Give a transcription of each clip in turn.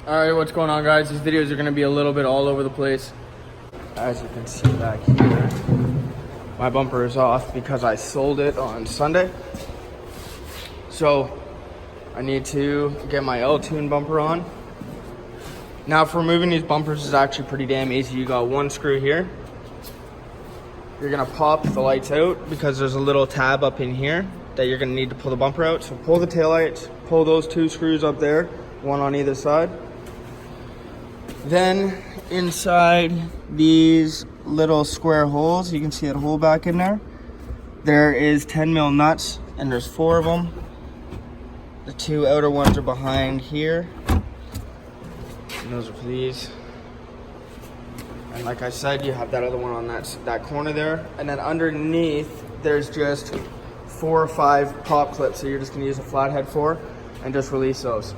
Alright, what's going on, guys? These videos are going to be a little bit all over the place. As you can see back here, my bumper is off because I sold it on Sunday. So I need to get my L-tune bumper on. Now for removing these bumpers is actually pretty damn easy. You got one screw here. You're gonna pop the lights out because there's a little tab up in here that you're gonna need to pull the bumper out. So pull the taillights, pull those two screws up there, one on either side. Then inside these little square holes, you can see that hole back in there. There is 10 mil nuts and there's 4 of them. The 2 outer ones are behind here. And those are for these. And like I said, you have that other one on that corner there. And then underneath, there's just 4 or 5 pop clips. So you're just gonna use a flathead for and just release those.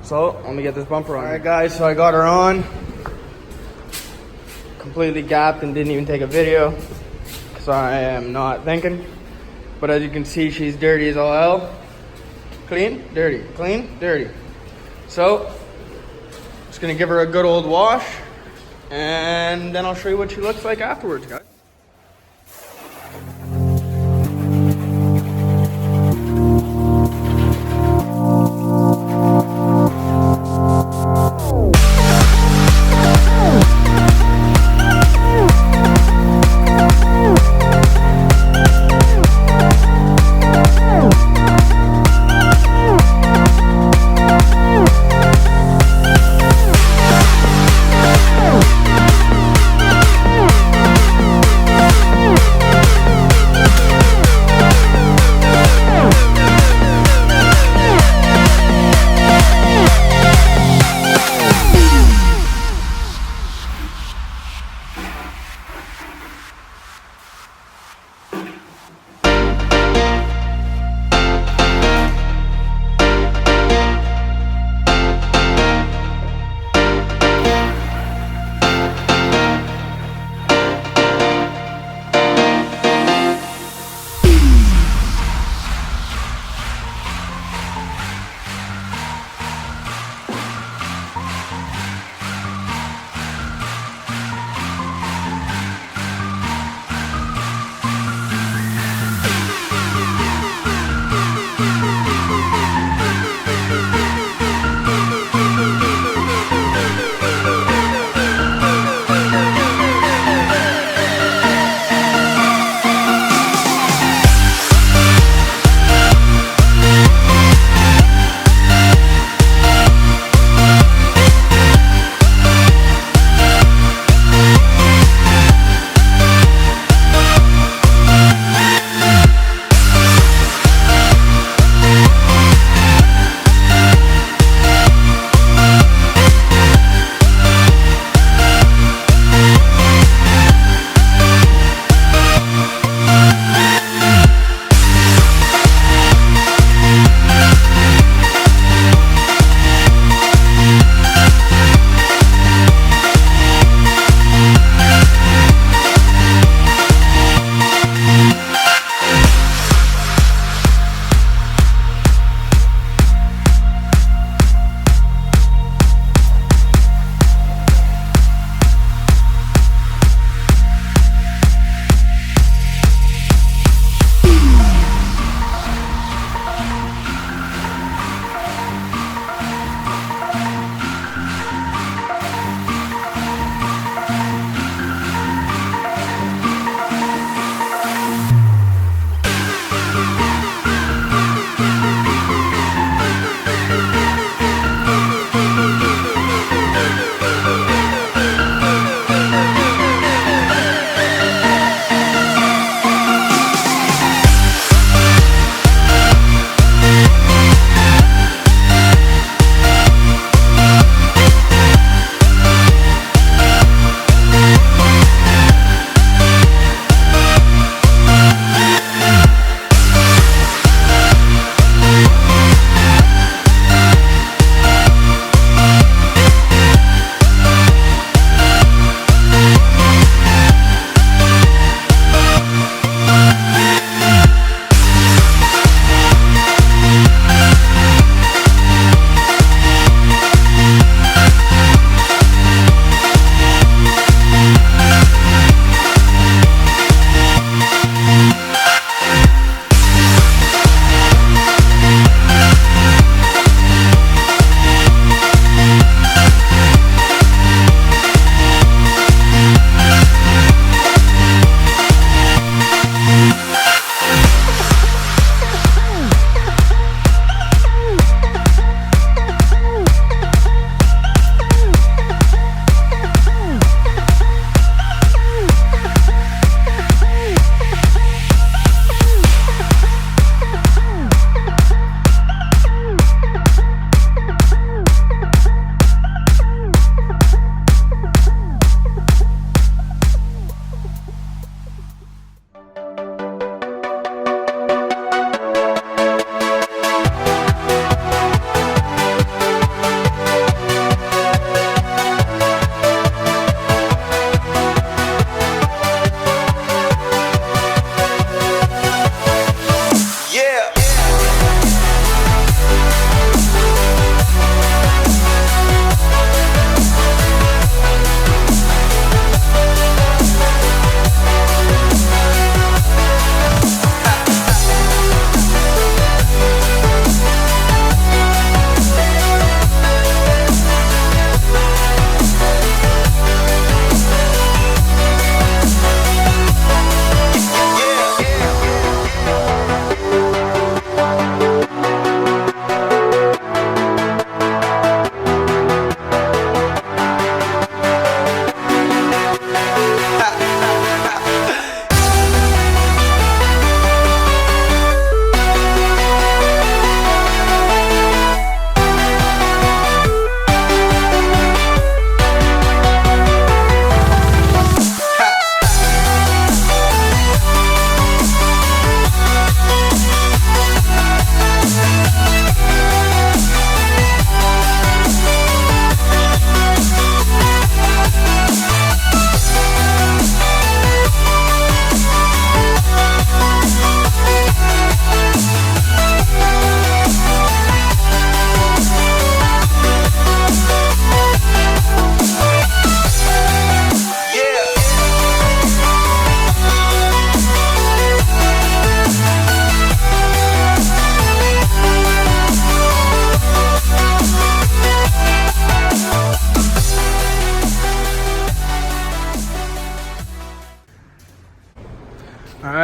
So let me get this bumper on. All right, guys, so I got her on. Completely gapped and didn't even take a video. So I am not thinking. But as you can see, she's dirty as all hell. Clean, dirty, clean, dirty. So just gonna give her a good old wash, and then I'll show you what she looks like afterwards, guys.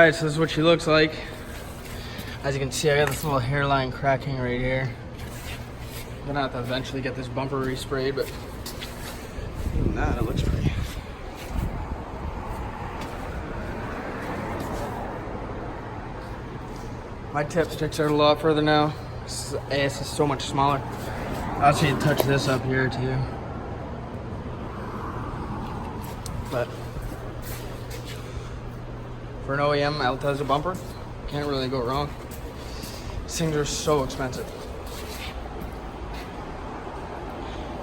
Alright, so this is what she looks like. As you can see, I got this little hairline cracking right here. I'm gonna have to eventually get this bumper resprayed, but even that, it looks pretty. My tip sticks out a lot further now. This is so much smaller. I'll actually touch this up here too. But for an OEM Altezza bumper, can't really go wrong. These things are so expensive.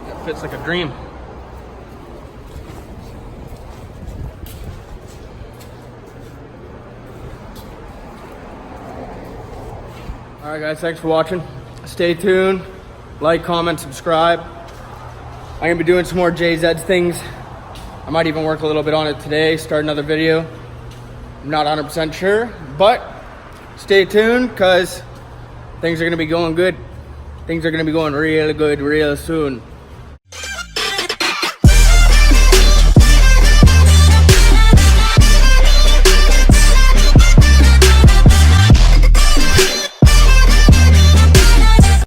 It fits like a dream. Alright guys, thanks for watching. Stay tuned. Like, comment, subscribe. I'm gonna be doing some more JZ things. I might even work a little bit on it today, start another video. I'm not 100% sure, but stay tuned because things are gonna be going good. Things are gonna be going real good real soon.